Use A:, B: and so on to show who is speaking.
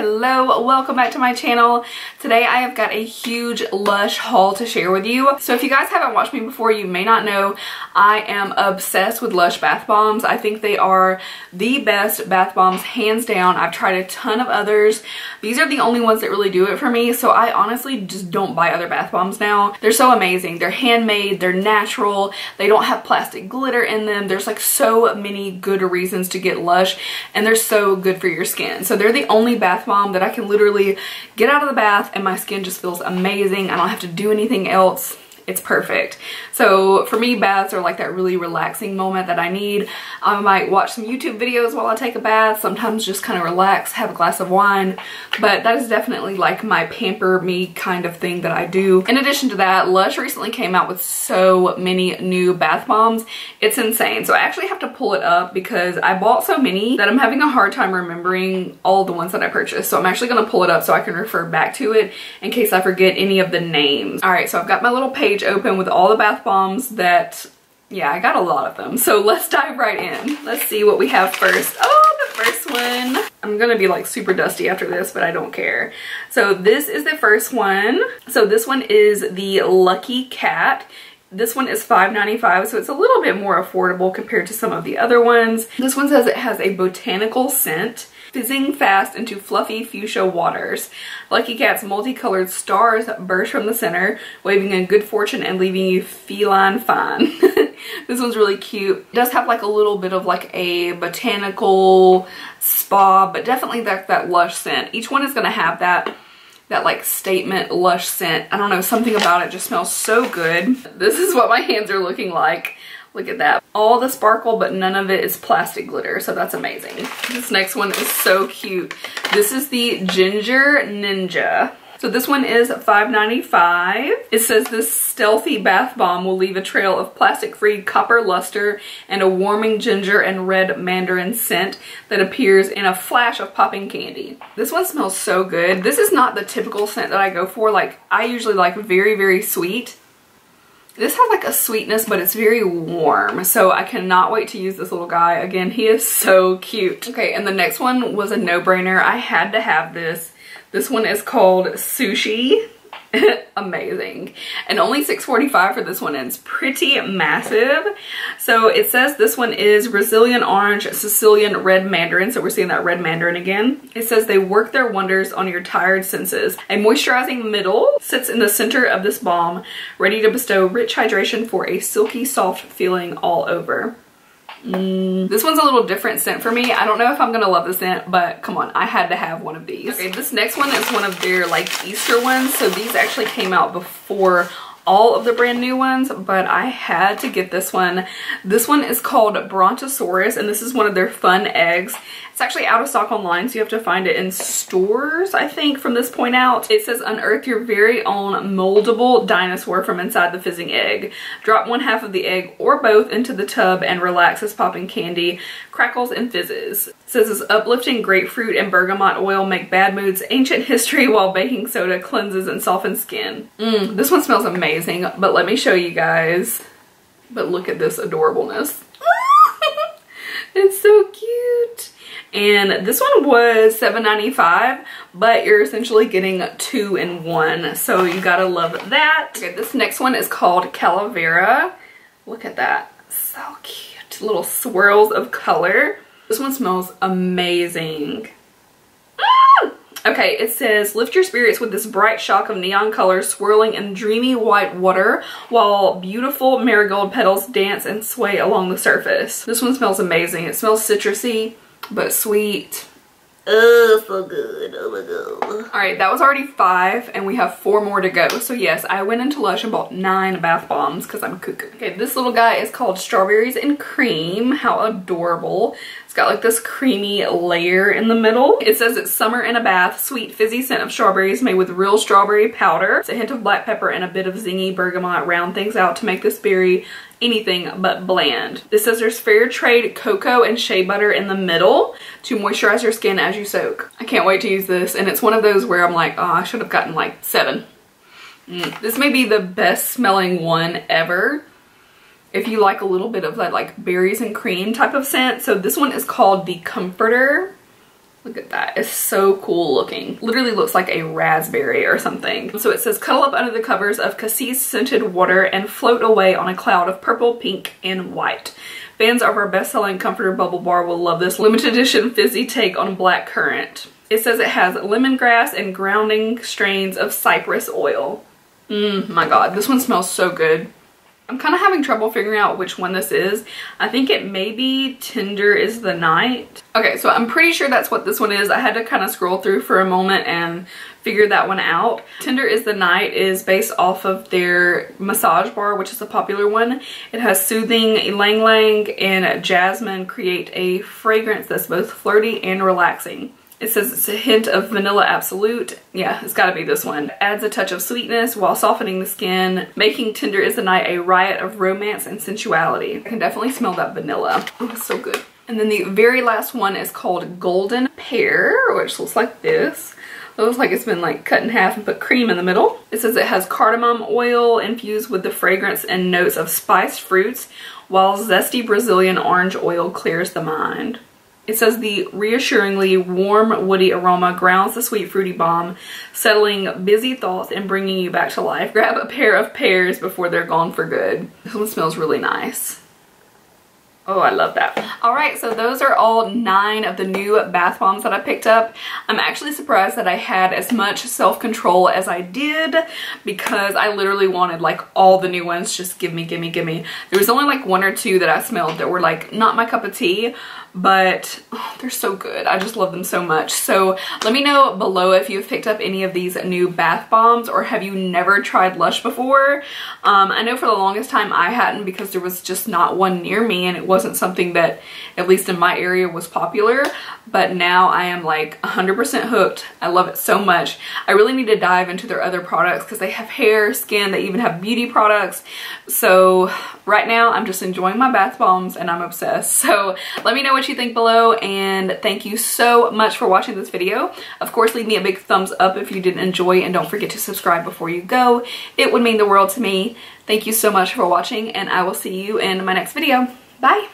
A: Hello, welcome back to my channel. Today I have got a huge Lush haul to share with you. So if you guys haven't watched me before, you may not know I am obsessed with Lush bath bombs. I think they are the best bath bombs, hands down. I've tried a ton of others. These are the only ones that really do it for me, so I honestly just don't buy other bath bombs now. They're so amazing. They're handmade, they're natural, they don't have plastic glitter in them. There's like so many good reasons to get Lush, and they're so good for your skin. So they're the only bath bomb that I can literally get out of the bath and my skin just feels amazing. I don't have to do anything else. It's perfect. So for me, baths are like that really relaxing moment that I need. I might watch some YouTube videos while I take a bath, sometimes just kind of relax, have a glass of wine, but that is definitely like my pamper me kind of thing that I do. In addition to that, Lush recently came out with so many new bath bombs. It's insane. So I actually have to pull it up because I bought so many that I'm having a hard time remembering all the ones that I purchased. So I'm actually going to pull it up so I can refer back to it in case I forget any of the names. All right, so I've got my little page open with all the bath bombs that, yeah, I got a lot of them. So let's dive right in. Let's see what we have first. Oh, the first one. I'm gonna be like super dusty after this, but I don't care. So this is the first one. So this one is the Lucky Cat. This one is $5.95, so it's a little bit more affordable compared to some of the other ones. This one says it has a botanical scent, fizzing fast into fluffy fuchsia waters. Lucky Cat's multicolored stars burst from the center, waving in good fortune and leaving you feline fine. This one's really cute. It does have like a little bit of like a botanical spa, but definitely that Lush scent. Each one is gonna have that like statement Lush scent. I don't know, something about it just smells so good. This is what my hands are looking like. Look at that. All the sparkle, but none of it is plastic glitter, so that's amazing. This next one is so cute. This is the Ginger Ninja. So this one is $5.95. It says this stealthy bath bomb will leave a trail of plastic-free copper luster and a warming ginger and red mandarin scent that appears in a flash of popping candy. This one smells so good. This is not the typical scent that I go for. Like, I usually like very, very sweet. This has like a sweetness, but it's very warm. So I cannot wait to use this little guy. Again, he is so cute. Okay, and the next one was a no-brainer. I had to have this. This one is called Sushi. Amazing. And only $6.45 for this one, and it's pretty massive. So it says this one is Brazilian orange, Sicilian red mandarin. So we're seeing that red mandarin again. It says they work their wonders on your tired senses. A moisturizing middle sits in the center of this balm, ready to bestow rich hydration for a silky soft feeling all over. This one's a little different scent for me. I don't know if I'm gonna love the scent, but come on, I had to have one of these. Okay, this next one is one of their like Easter ones. So these actually came out before all of the brand new ones, but I had to get this one. This one is called Brontosaurus, and this is one of their fun eggs. It's actually out of stock online, so you have to find it in stores, I think, from this point out. It says, unearth your very own moldable dinosaur from inside the fizzing egg. Drop one half of the egg or both into the tub and relax as popping candy crackles and fizzes. It says this uplifting grapefruit and bergamot oil make bad moods ancient history while baking soda cleanses and softens skin. This one smells amazing, but let me show you guys. But look at this adorableness. It's so cute. And this one was $7.95, but you're essentially getting 2 in 1. So you gotta love that. Okay, this next one is called Calera. Look at that. So cute. Little swirls of color. This one smells amazing. Okay, it says, lift your spirits with this bright shock of neon colors swirling in dreamy white water while beautiful marigold petals dance and sway along the surface. This one smells amazing. It smells citrusy, but sweet. Oh, so good. Oh my god. Alright, that was already 5, and we have 4 more to go. So yes, I went into Lush and bought 9 bath bombs because I'm cuckoo. Okay, this little guy is called Strawberries and Cream. How adorable. It's got like this creamy layer in the middle. It says it's summer in a bath, sweet fizzy scent of strawberries made with real strawberry powder. It's a hint of black pepper and a bit of zingy bergamot round things out to make this berry anything but bland. This says there's fair trade cocoa and shea butter in the middle to moisturize your skin as you soak. I can't wait to use this, and it's one of those where I'm like, oh, I should have gotten like 7. This may be the best smelling one ever if you like a little bit of that like berries and cream type of scent. So this one is called the Comforter. Look at that. It's so cool looking. Literally looks like a raspberry or something. So it says, cuddle up under the covers of cassis scented water and float away on a cloud of purple, pink, and white. Fans of our best-selling comforter bubble bar will love this limited edition fizzy take on black currant. It says it has lemongrass and grounding strains of cypress oil. My God, this one smells so good. I'm kind of having trouble figuring out which one this is. I think it may be Tender is the Night. Okay, so I'm pretty sure that's what this one is. I had to kind of scroll through for a moment and figure that one out. Tender is the Night is based off of their massage bar, which is a popular one. It has soothing ylang ylang and jasmine create a fragrance that's both flirty and relaxing. It says it's a hint of vanilla absolute. Yeah, it's gotta be this one. Adds a touch of sweetness while softening the skin, making Tender is the Night a riot of romance and sensuality. I can definitely smell that vanilla. Oh, it's so good. And then the very last one is called Golden Pear, which looks like this. It looks like it's been like cut in half and put cream in the middle. It says it has cardamom oil infused with the fragrance and notes of spiced fruits, while zesty Brazilian orange oil clears the mind. It says the reassuringly warm woody aroma grounds the sweet fruity bomb, settling busy thoughts and bringing you back to life. Grab a pair of pears before they're gone for good. This one smells really nice. Oh, I love that. All right, so those are all 9 of the new bath bombs that I picked up. I'm actually surprised that I had as much self-control as I did because I literally wanted like all the new ones. Just give me, give me, give me. There was only like 1 or 2 that I smelled that were like not my cup of tea, but oh, they're so good. I just love them so much. So let me know below if you've picked up any of these new bath bombs or have you never tried Lush before. I know for the longest time I hadn't because there was just not one near me and it wasn't something that, at least in my area, was popular. But now I am like 100% hooked. I love it so much. I really need to dive into their other products because they have hair, skin, they even have beauty products. So right now I'm just enjoying my bath bombs and I'm obsessed. So let me know what you think below and thank you so much for watching this video. Of course, leave me a big thumbs up if you did enjoy and don't forget to subscribe before you go. It would mean the world to me. Thank you so much for watching and I will see you in my next video. Bye!